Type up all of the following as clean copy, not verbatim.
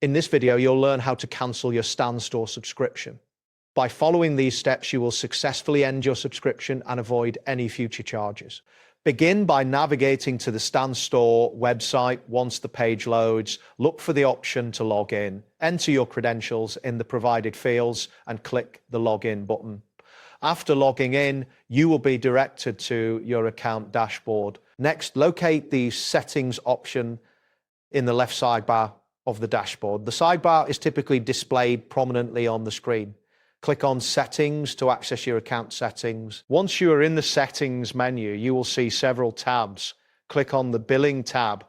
In this video, you'll learn how to cancel your Stan Store subscription. By following these steps, you will successfully end your subscription and avoid any future charges. Begin by navigating to the Stan Store website. Once the page loads, look for the option to log in. Enter your credentials in the provided fields and click the login button. After logging in, you will be directed to your account dashboard. Next, locate the settings option in the left sidebar of the dashboard. The sidebar is typically displayed prominently on the screen. Click on Settings to access your account settings. Once you are in the Settings menu, you will see several tabs. Click on the Billing tab.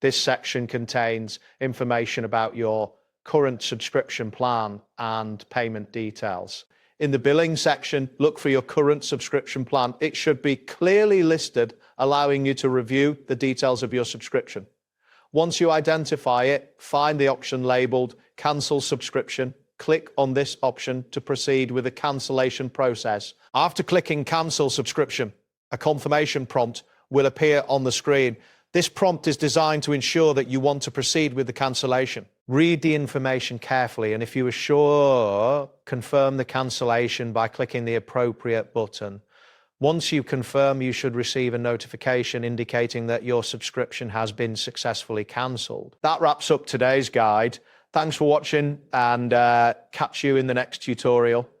This section contains information about your current subscription plan and payment details. In the Billing section, look for your current subscription plan. It should be clearly listed, allowing you to review the details of your subscription. Once you identify it, find the option labeled Cancel Subscription. Click on this option to proceed with the cancellation process. After clicking Cancel Subscription, a confirmation prompt will appear on the screen. This prompt is designed to ensure that you want to proceed with the cancellation. Read the information carefully, and if you are sure, confirm the cancellation by clicking the appropriate button. Once you confirm, you should receive a notification indicating that your subscription has been successfully cancelled. That wraps up today's guide. Thanks for watching, and catch you in the next tutorial.